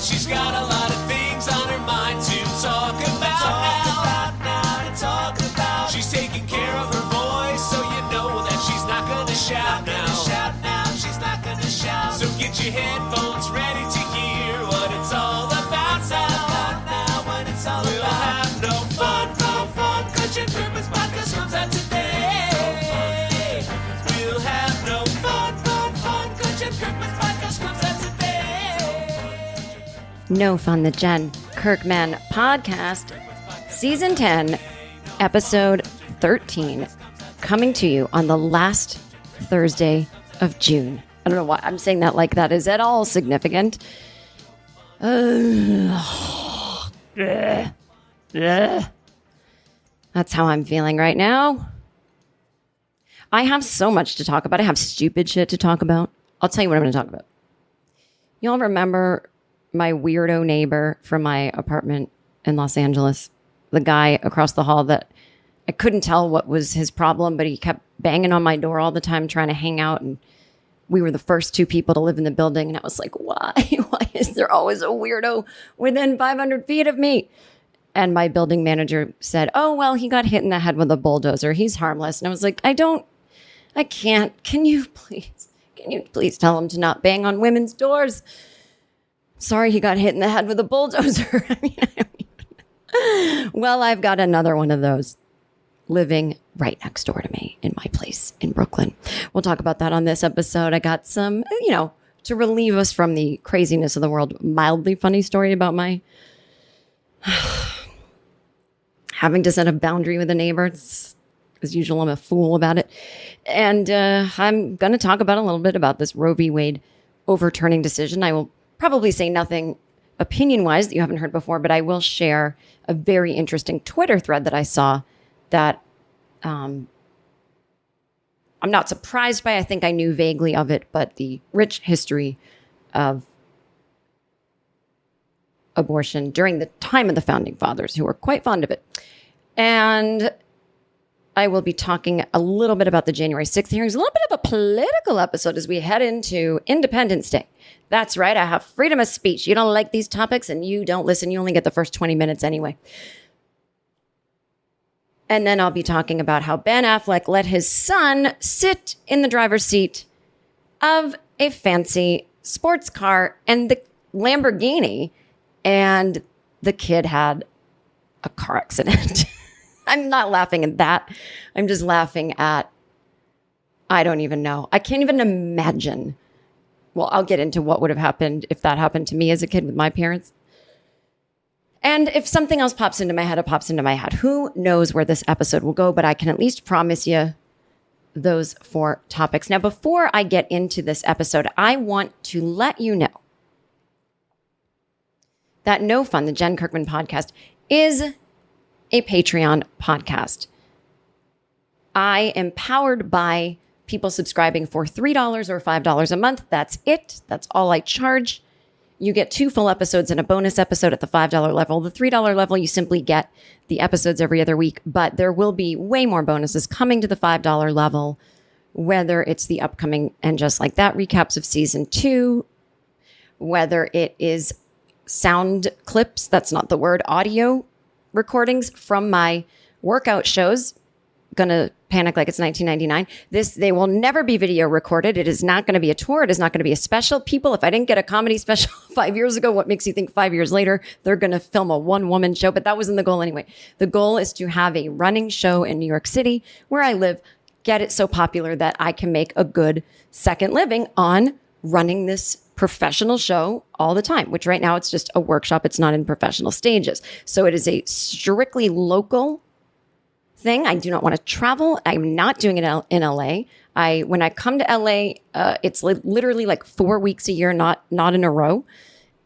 She's got a lot of things on her mind to talk about now. She's taking care of her voice, so you know that she's not gonna shout now. She's not gonna shout. So get your headphones ready to hear what it's all about now. When it's all we'll about. Have no fun, 'cause your Kirkman's podcast comes out today. We'll have no fun, 'cause your Kirkman's podcast comes out today. No Fun, the Jen Kirkman podcast, season 10, episode 13, coming to you on the last Thursday of June. I don't know why I'm saying that like that is at all significant. That's how I'm feeling right now. I have so much to talk about. I have stupid shit to talk about. I'll tell you what I'm going to talk about. Y'all remember my weirdo neighbor from my apartment in Los Angeles? The guy across the hall that I couldn't tell what was his problem, but he kept banging on my door all the time trying to hang out. And we were the first two people to live in the building. And I was like, why? Why is there always a weirdo within 500 feet of me? And my building manager said, oh, well, he got hit in the head with a bulldozer. He's harmless. And I was like, I can't. Can you please tell him to not bang on women's doors? Sorry, he got hit in the head with a bulldozer. Well, I've got another one of those living right next door to me in my place in Brooklyn. We'll talk about that on this episode. I got some, to relieve us from the craziness of the world, mildly funny story about my having to set a boundary with a neighbor. As usual, I'm a fool about it. And I'm going to talk about a little bit about this Roe v. Wade overturning decision. I will probably say nothing opinion-wise that you haven't heard before, but I will share a very interesting Twitter thread that I saw that I'm not surprised by. I think I knew vaguely of it, but the rich history of abortion during the time of the Founding Fathers, who were quite fond of it. And I will be talking a little bit about the January 6th hearings, a little bit of a political episode as we head into Independence Day. That's right. I have freedom of speech. You don't like these topics and you don't listen. You only get the first 20 minutes anyway. And then I'll be talking about how Ben Affleck let his son sit in the driver's seat of a fancy sports car and the Lamborghini, and the kid had a car accident. I'm not laughing at that. I'm just laughing at, I don't even know. I can't even imagine. Well, I'll get into what would have happened if that happened to me as a kid with my parents. And if something else pops into my head, it pops into my head. Who knows where this episode will go, but I can at least promise you those 4 topics. Now, before I get into this episode, I want to let you know that No Fun, the Jen Kirkman podcast, is a Patreon podcast. I am powered by people subscribing for $3 or $5 a month. That's it. That's all I charge. You get 2 full episodes and a bonus episode at the $5 level. The $3 level, you simply get the episodes every other week, but there will be way more bonuses coming to the $5 level, whether it's the upcoming And Just Like That recaps of season 2, whether it is sound clips, that's not the word, audio recordings from my workout shows. Gonna panic like it's 1999. They will never be video recorded. It is not going to be a tour. It is not going to be a special. People, if I didn't get a comedy special 5 years ago, what makes you think 5 years later they're going to film a 1-woman show? But that wasn't the goal anyway. The goal is to have a running show in New York City where I live, get it so popular that I can make a good second living on running this professional show all the time, which right now it's just a workshop. It's not in professional stages. So it is a strictly local thing. I do not want to travel. I'm not doing it in LA. When I come to LA, it's literally like 4 weeks a year, not in a row.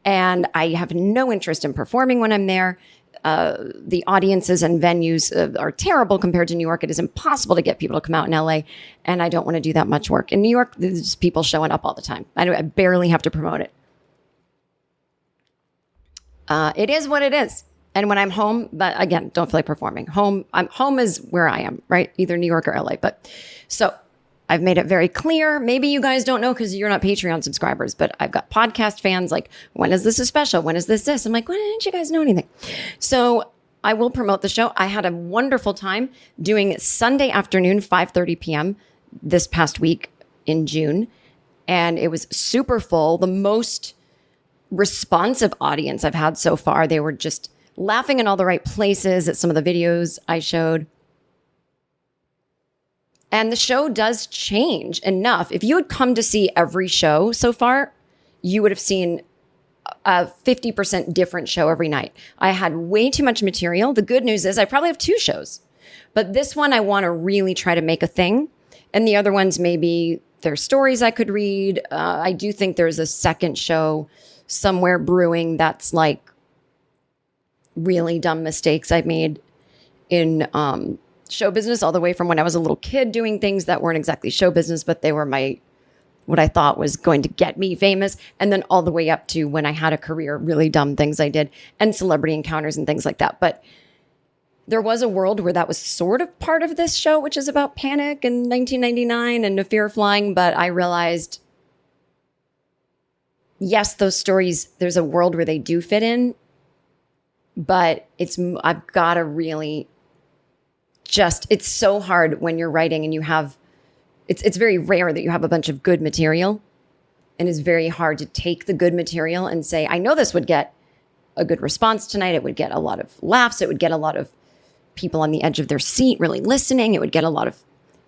And I have no interest in performing when I'm there. The audiences and venues are terrible compared to New York. It is impossible to get people to come out in LA. And I don't want to do that much work. In New York, there's just people showing up all the time. I barely have to promote it. It is what it is. And when I'm home, but again, don't feel like performing. Home is where I am, right? Either New York or LA. But so I've made it very clear. Maybe you guys don't know because you're not Patreon subscribers, but I've got podcast fans like, when is this a special? When is this? I'm like, why didn't you guys know anything? So I will promote the show. I had a wonderful time doing Sunday afternoon, 5:30 p.m. this past week in June. And it was super full. The most responsive audience I've had so far. They were just laughing in all the right places at some of the videos I showed. And the show does change enough. If you had come to see every show so far, you would have seen a 50% different show every night. I had way too much material. The good news is I probably have 2 shows. But this one I want to really try to make a thing. And the other ones, maybe there's stories I could read. I do think there's a second show somewhere brewing that's like really dumb mistakes I've made in show business, all the way from when I was a little kid doing things that weren't exactly show business, but they were what I thought was going to get me famous. And then all the way up to when I had a career, really dumb things I did, and celebrity encounters and things like that. But there was a world where that was sort of part of this show, which is about panic in 1999 and a fear of flying. But I realized, yes, those stories, there's a world where they do fit in, but I've got to really it's so hard when you're writing and you have, it's very rare that you have a bunch of good material, and it's very hard to take the good material and say, I know this would get a good response tonight. It would get a lot of laughs. It would get a lot of people on the edge of their seat really listening. It would get a lot of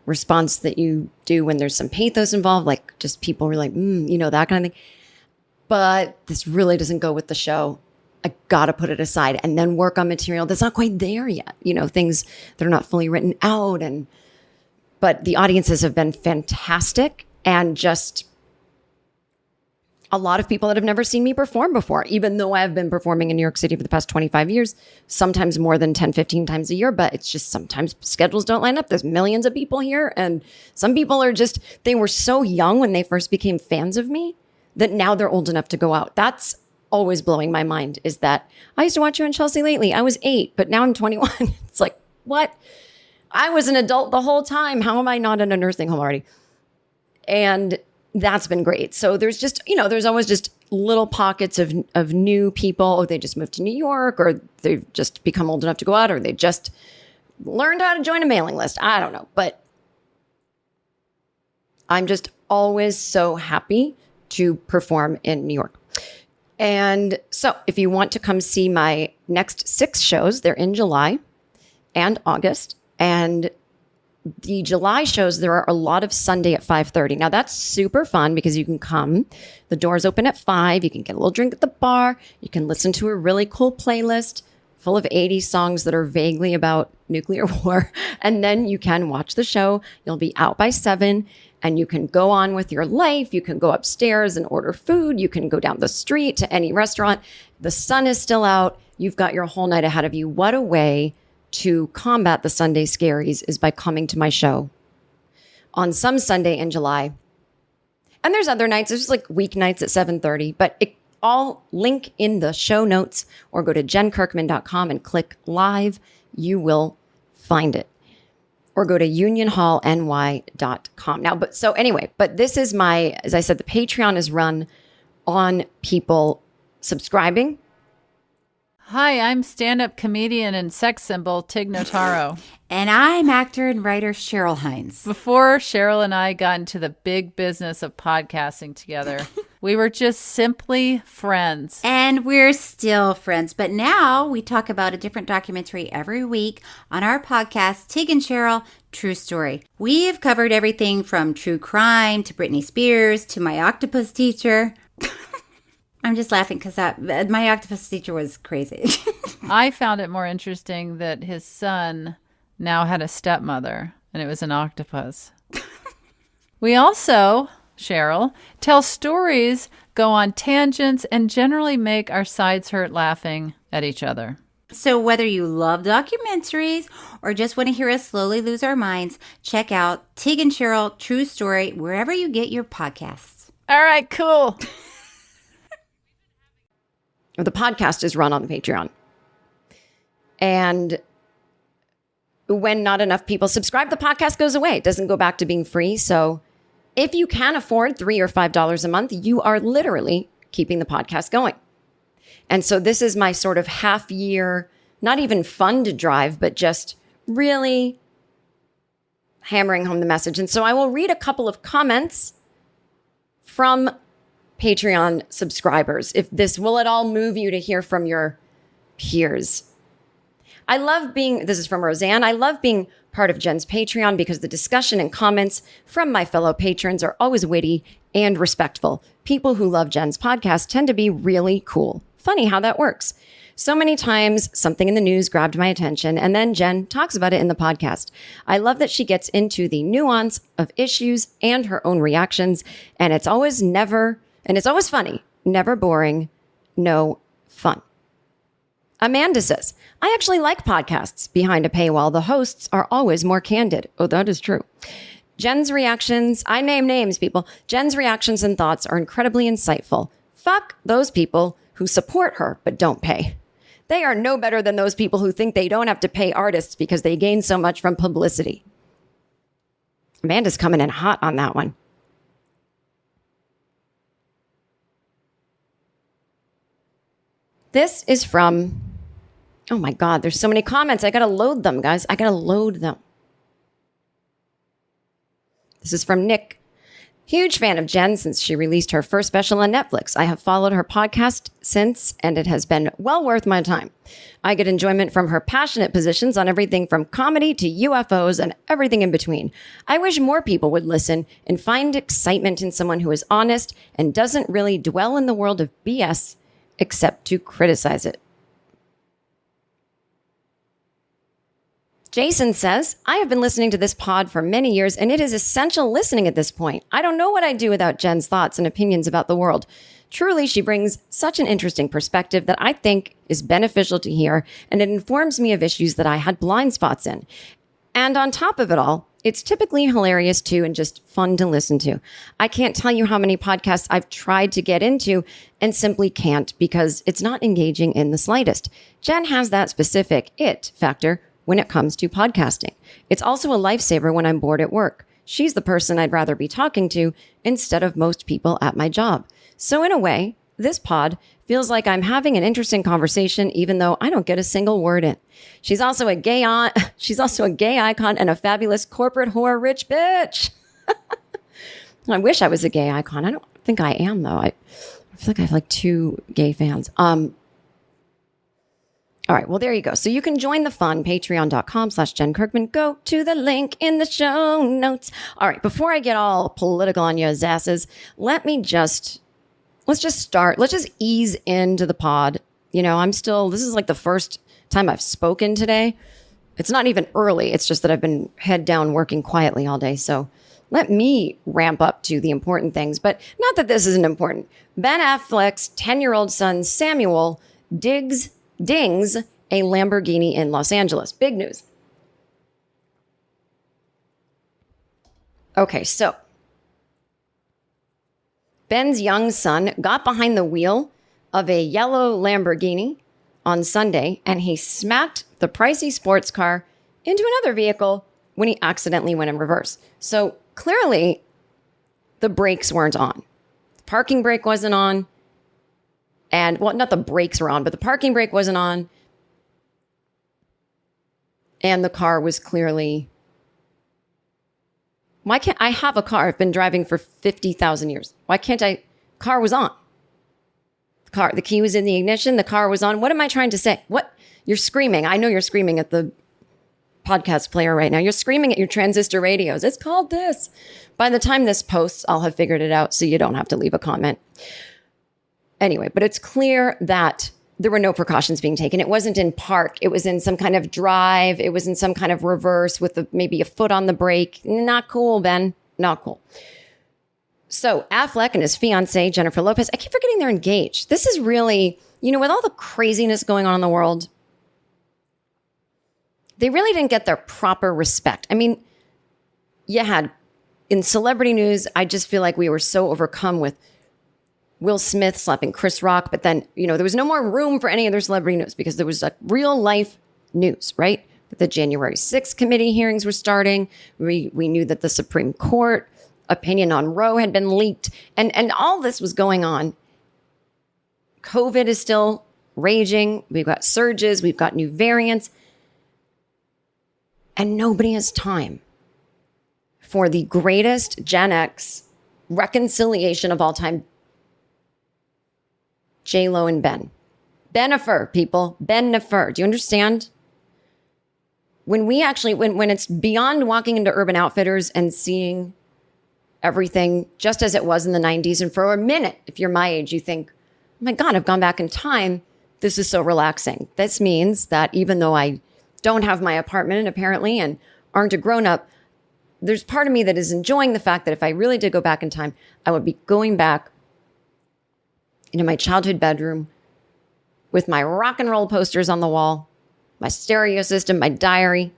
response that you do when there's some pathos involved, like just people were like, that kind of thing. But this really doesn't go with the show. I got to put it aside and then work on material that's not quite there yet. Things that are not fully written out. But the audiences have been fantastic, and just a lot of people that have never seen me perform before, even though I've been performing in New York City for the past 25 years, sometimes more than 10, 15 times a year. But it's just sometimes schedules don't line up. There's millions of people here. And some people they were so young when they first became fans of me that now they're old enough to go out. That's always blowing my mind, is that I used to watch you in Chelsea Lately. I was 8, but now I'm 21. It's like, what? I was an adult the whole time. How am I not in a nursing home already? And that's been great. So there's just, there's always just little pockets of new people. Or they just moved to New York, or they've just become old enough to go out, or they just learned how to join a mailing list. I don't know. But I'm just always so happy to perform in New York. And so if you want to come see my next 6 shows, they're in July and August. And the July shows, there are a lot of Sunday at 5:30. Now that's super fun because you can come. The doors open at 5. You can get a little drink at the bar. You can listen to a really cool playlist full of 80s songs that are vaguely about nuclear war. And then you can watch the show. You'll be out by 7. And you can go on with your life. You can go upstairs and order food. You can go down the street to any restaurant. The sun is still out. You've got your whole night ahead of you. What a way to combat the Sunday scaries is by coming to my show on some Sunday in July. And there's other nights. There's like weeknights at 7:30. But all link in the show notes, or go to jenkirkman.com and click live. You will find it. Or go to unionhallny.com. Now, but this is as I said, the Patreon is run on people subscribing. Hi, I'm stand-up comedian and sex symbol Tig Notaro. And I'm actor and writer Cheryl Hines. Before Cheryl and I got into the big business of podcasting together, we were just simply friends. And we're still friends. But now we talk about a different documentary every week on our podcast, Tig and Cheryl, True Story. We've covered everything from true crime to Britney Spears to my octopus teacher. I'm just laughing because my octopus teacher was crazy. I found it more interesting that his son now had a stepmother, and it was an octopus. We also, Cheryl, tell stories, go on tangents, and generally make our sides hurt laughing at each other. So whether you love documentaries or just want to hear us slowly lose our minds, check out Tig and Cheryl, True Story, wherever you get your podcasts. All right, cool. The podcast is run on the Patreon. And when not enough people subscribe, the podcast goes away. It doesn't go back to being free. So if you can afford $3 or $5 a month, you are literally keeping the podcast going. And so this is my sort of half year, not even fund drive, but just really hammering home the message. And so I will read a couple of comments from Patreon subscribers. If this will at all move you to hear from your peers. This is from Roseanne. I love being part of Jen's Patreon because the discussion and comments from my fellow patrons are always witty and respectful. People who love Jen's podcast tend to be really cool. Funny how that works. So many times something in the news grabbed my attention and then Jen talks about it in the podcast. I love that she gets into the nuance of issues and her own reactions, and it's always funny, never boring, no fun. Amanda says, I actually like podcasts behind a paywall. The hosts are always more candid. Oh, that is true. Jen's reactions, I name names, people. Jen's reactions and thoughts are incredibly insightful. Fuck those people who support her but don't pay. They are no better than those people who think they don't have to pay artists because they gain so much from publicity. Amanda's coming in hot on that one. This is from, oh my God, there's so many comments. I got to load them, guys. I got to load them. This is from Nick. Huge fan of Jen since she released her first special on Netflix. I have followed her podcast since, and it has been well worth my time. I get enjoyment from her passionate positions on everything from comedy to UFOs and everything in between. I wish more people would listen and find excitement in someone who is honest and doesn't really dwell in the world of BS except to criticize it. Jason says, I have been listening to this pod for many years, and it is essential listening at this point. I don't know what I'd do without Jen's thoughts and opinions about the world. Truly, she brings such an interesting perspective that I think is beneficial to hear, and it informs me of issues that I had blind spots in. And on top of it all, it's typically hilarious too and just fun to listen to. I can't tell you how many podcasts I've tried to get into and simply can't because it's not engaging in the slightest. Jen has that specific it factor when it comes to podcasting. It's also a lifesaver when I'm bored at work. She's the person I'd rather be talking to instead of most people at my job. So in a way, this pod feels like I'm having an interesting conversation, even though I don't get a single word in. She's also a gay icon and a fabulous corporate whore rich bitch. I wish I was a gay icon. I don't think I am though. I feel like I have like 2 gay fans. All right. Well, there you go. So you can join the fun, patreon.com/jenkirkman. Go to the link in the show notes. All right. Before I get all political on you asses, let's just start. Let's just ease into the pod. You know, this is like the first time I've spoken today. It's not even early. It's just that I've been head down working quietly all day. So let me ramp up to the important things, but not that this isn't important. Ben Affleck's 10-year-old son, Samuel, dings a Lamborghini in Los Angeles. Big news. Okay, so Ben's young son got behind the wheel of a yellow Lamborghini on Sunday, and he smacked the pricey sports car into another vehicle when he accidentally went in reverse. So clearly, the brakes weren't on. The parking brake wasn't on. And, well, not the brakes were on, but the parking brake wasn't on. And the car was clearly... Why can't I have a car? I've been driving for 50,000 years. Why can't I? Car was on. The key was in the ignition. The car was on. What am I trying to say? What? You're screaming. I know you're screaming at the podcast player right now. You're screaming at your transistor radios. It's called this. By the time this posts, I'll have figured it out so you don't have to leave a comment. Anyway, but it's clear that there were no precautions being taken. It wasn't in park. It was in some kind of drive. It was in some kind of reverse with maybe a foot on the brake. Not cool, Ben. Not cool. So Affleck and his fiancée, Jennifer Lopez, I keep forgetting they're engaged. This is really, with all the craziness going on in the world, they really didn't get their proper respect. I mean, you had in celebrity news, I just feel like we were so overcome with Will Smith slapping Chris Rock, but then, there was no more room for any other celebrity news because there was like real life news, right? The January 6th committee hearings were starting. We knew that the Supreme Court opinion on Roe had been leaked. And all this was going on. COVID is still raging. We've got surges. We've got new variants. And nobody has time for the greatest Gen X reconciliation of all time. J-Lo and Ben. Bennifer, people. Bennifer. Do you understand? When we actually, when it's beyond walking into Urban Outfitters and seeing everything just as it was in the 90s, and for a minute, if you're my age, you think, oh my God, I've gone back in time. This is so relaxing. This means that even though I don't have my apartment apparently and aren't a grown-up, there's part of me that is enjoying the fact that if I really did go back in time, I would be going back into my childhood bedroom with my rock and roll posters on the wall, my stereo system, my diary,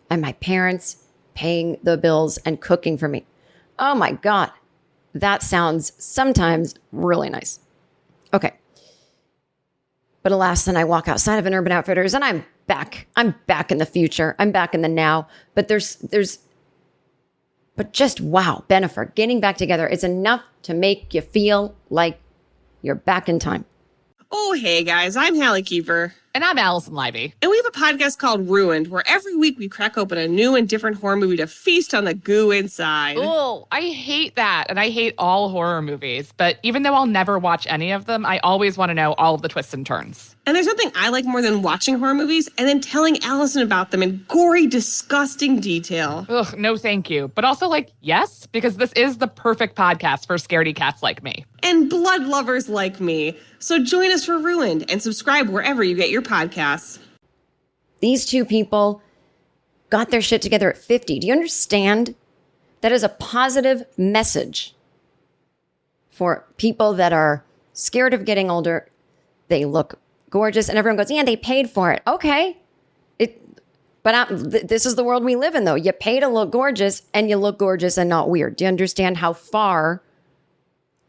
and my parents paying the bills and cooking for me. Oh my God, that sounds sometimes really nice. Okay. But alas, then I walk outside of an Urban Outfitters and I'm back. I'm back in the future. I'm back in the now. But but just wow, Bennifer, getting back together, it's enough to make you feel like you're back in time. Oh, hey guys, I'm Hallie Kiefer. And I'm Allison Livey. And we have a podcast called Ruined, where every week we crack open a new and different horror movie to feast on the goo inside. Oh, I hate that. And I hate all horror movies. But even though I'll never watch any of them, I always want to know all of the twists and turns. And there's nothing I like more than watching horror movies and then telling Allison about them in gory, disgusting detail. Ugh, no thank you. But also, yes, because this is the perfect podcast for scaredy cats like me. And blood lovers like me. So join us for Ruined and subscribe wherever you get your podcasts. These two people got their shit together at 50. Do you understand? That is a positive message for people that are scared of getting older. They look gorgeous and everyone goes, yeah, they paid for it. Okay. This is the world we live in, though. You pay to look gorgeous and you look gorgeous and not weird. Do you understand how far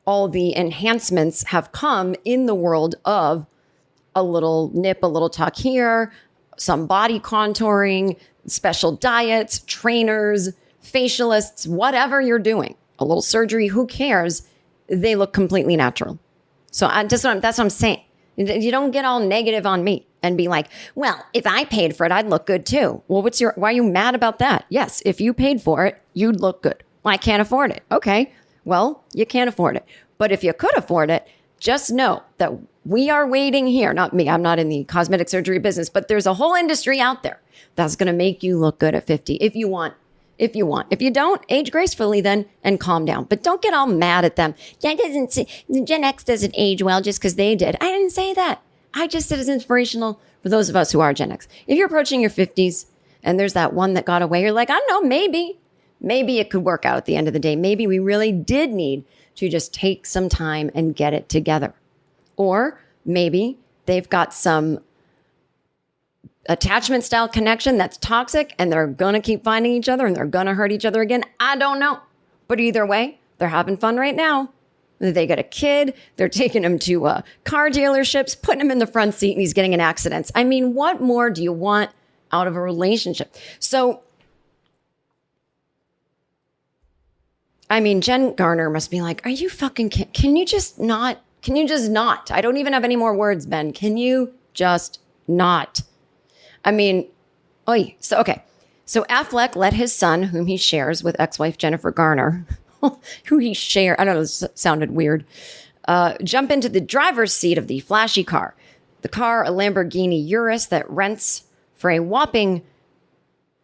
all the enhancements have come in the world of a little nip, a little tuck here, some body contouring, special diets, trainers, facialists, whatever you're doing, a little surgery, who cares? They look completely natural. So that's what I'm saying. You don't get all negative on me and be like, well, if I paid for it, I'd look good too. Well, why are you mad about that? Yes, if you paid for it, you'd look good. Well, I can't afford it. Okay, well, you can't afford it. But if you could afford it, just know that we are waiting here. Not me. I'm not in the cosmetic surgery business, but there's a whole industry out there that's going to make you look good at 50 if you want. If you don't, age gracefully then and calm down. But don't get all mad at them. Gen X doesn't age well just because they did. I didn't say that. I just said it's inspirational for those of us who are Gen X. If you're approaching your 50s and there's that one that got away, you're like, I don't know, maybe it could work out at the end of the day. Maybe we really did need to just take some time and get it together. Or maybe they've got some attachment style connection that's toxic and they're going to keep finding each other and they're going to hurt each other again. I don't know. But either way, they're having fun right now. They got a kid. They're taking him to car dealerships, putting him in the front seat and he's getting in accidents. I mean, what more do you want out of a relationship? So, I mean, Jen Garner must be like, are you fucking kidding? Can you just not? I don't even have any more words, Ben. Can you just not? I mean, So Affleck let his son, whom he shares with ex-wife Jennifer Garner, I don't know, this sounded weird, jump into the driver's seat of the flashy car. The car, a Lamborghini Urus that rents for a whopping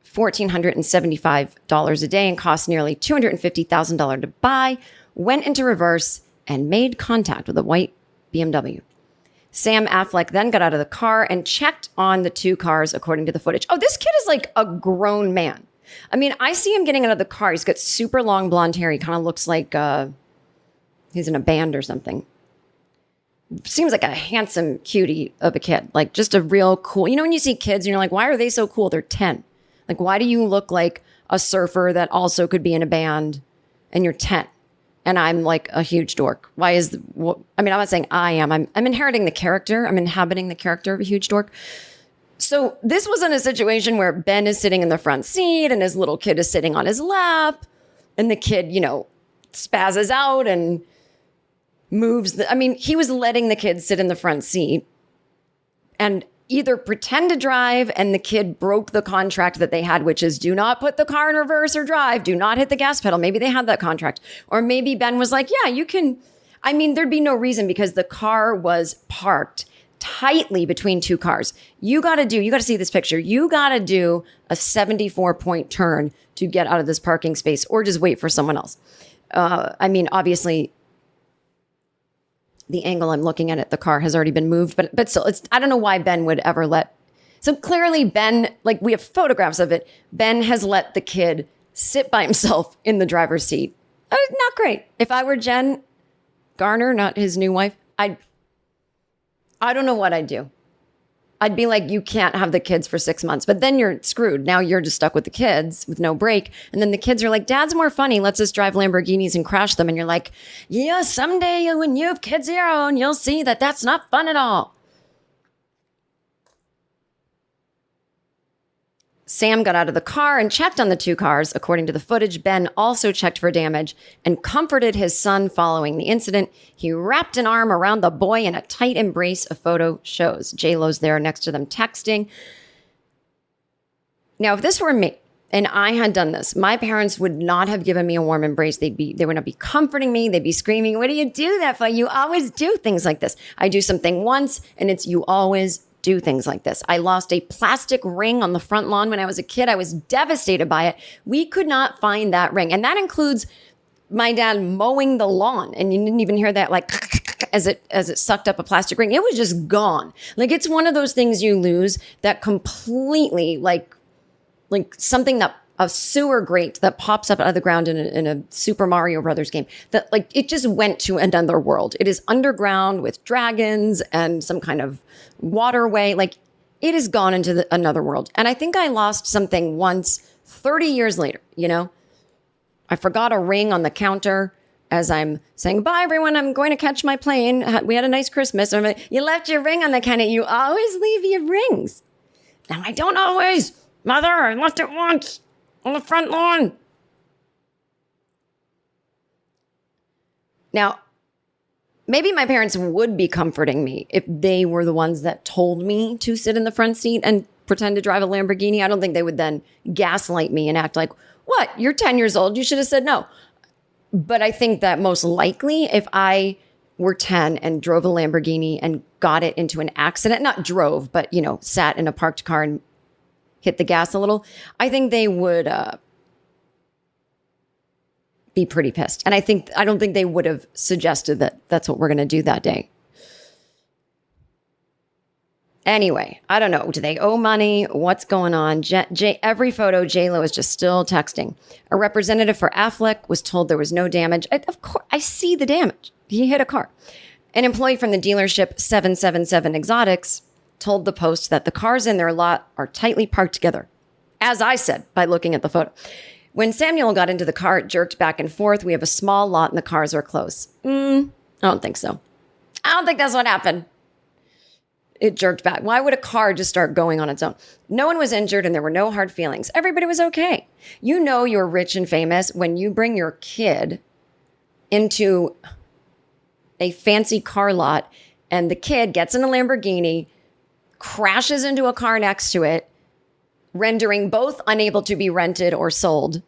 $1,475 a day and cost nearly $250,000 to buy, went into reverse and made contact with a white BMW. Sam Affleck then got out of the car and checked on the two cars according to the footage. Oh, this kid is like a grown man. I mean, I see him getting out of the car. He's got super long blonde hair. He kind of looks like he's in a band or something. Seems like a handsome cutie of a kid. Like just a real cool. You know when you see kids and you're like, why are they so cool? They're 10. Like, why do you look like a surfer that also could be in a band and you're 10? And I'm like a huge dork. I'm not saying I am. I'm inheriting the character. I'm inhabiting the character of a huge dork. So this wasn't a situation where Ben is sitting in the front seat and his little kid is sitting on his lap and the kid, spazzes out and moves. He was letting the kid sit in the front seat and either pretend to drive, and the kid broke the contract that they had, which is do not put the car in reverse or drive, do not hit the gas pedal. Maybe they had that contract. Or maybe Ben was like, yeah, you can. There'd be no reason because the car was parked tightly between two cars. You got to see this picture. You got to do a 74-point turn to get out of this parking space or just wait for someone else. Obviously, the angle I'm looking at it, the car has already been moved, but still, I don't know why Ben would ever let. So clearly Ben, we have photographs of it. Ben has let the kid sit by himself in the driver's seat. Not great. If I were Jen Garner, not his new wife, I don't know what I'd do. I'd be like, you can't have the kids for 6 months, but then you're screwed. Now you're just stuck with the kids with no break. And then the kids are like, Dad's more funny. Let's just drive Lamborghinis and crash them. And you're like, yeah, someday when you have kids of your own, you'll see that that's not fun at all. Sam got out of the car and checked on the two cars. According to the footage, Ben also checked for damage and comforted his son following the incident. He wrapped an arm around the boy in a tight embrace, a photo shows. J-Lo's there next to them texting. Now, if this were me and I had done this, my parents would not have given me a warm embrace. They would not be comforting me. They'd be screaming, what do you do that for? You always do things like this. I do something once and it's you always do things like this. I lost a plastic ring on the front lawn when I was a kid. I was devastated by it. We could not find that ring. And that includes my dad mowing the lawn. And you didn't even hear that as it sucked up a plastic ring. It was just gone. It's one of those things you lose that completely like something that a sewer grate that pops up out of the ground in a Super Mario Brothers game that it just went to another world. It is underground with dragons and some kind of waterway. It has gone into another world. And I think I lost something once 30 years later, I forgot a ring on the counter as I'm saying, bye everyone, I'm going to catch my plane. We had a nice Christmas. And I'm like, you left your ring on the counter. You always leave your rings. Now I don't always. Mother, I left it once. On the front lawn. Now, maybe my parents would be comforting me if they were the ones that told me to sit in the front seat and pretend to drive a Lamborghini. I don't think they would then gaslight me and act like, what? You're 10 years old. You should have said no. But I think that most likely if I were 10 and drove a Lamborghini and got it into an accident, not drove, but, sat in a parked car and hit the gas a little, I think they would be pretty pissed. And I don't think they would have suggested that that's what we're going to do that day. Anyway, I don't know. Do they owe money? What's going on? Every photo, J-Lo is just still texting. A representative for Affleck was told there was no damage. Of course, I see the damage. He hit a car. An employee from the dealership 777 Exotics told the Post that the cars in their lot are tightly parked together. As I said, by looking at the photo. When Samuel got into the car, it jerked back and forth. We have a small lot and the cars are close. I don't think so. I don't think that's what happened. It jerked back. Why would a car just start going on its own? No one was injured and there were no hard feelings. Everybody was okay. You're rich and famous when you bring your kid into a fancy car lot and the kid gets in a Lamborghini, crashes into a car next to it, rendering both unable to be rented or sold.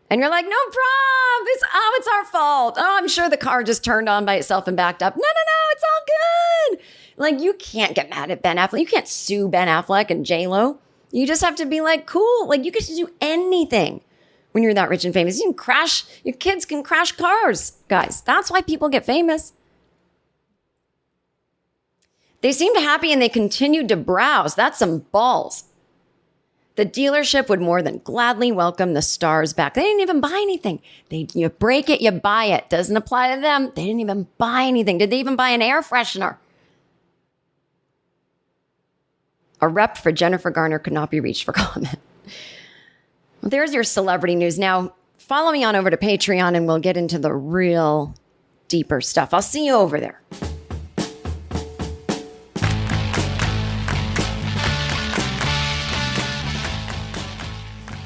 And you're like, no problem. It's our fault. Oh, I'm sure the car just turned on by itself and backed up. No, it's all good. You can't get mad at Ben Affleck. You can't sue Ben Affleck and J-Lo. You just have to be cool. You get to do anything when you're that rich and famous. You can crash, your kids can crash cars, guys. That's why people get famous. They seemed happy and they continued to browse. That's some balls. The dealership would more than gladly welcome the stars back. They didn't even buy anything. You break it, you buy it. Doesn't apply to them. They didn't even buy anything. Did they even buy an air freshener? A rep for Jennifer Garner could not be reached for comment. Well, there's your celebrity news. Now, follow me on over to Patreon and we'll get into the real deeper stuff. I'll see you over there.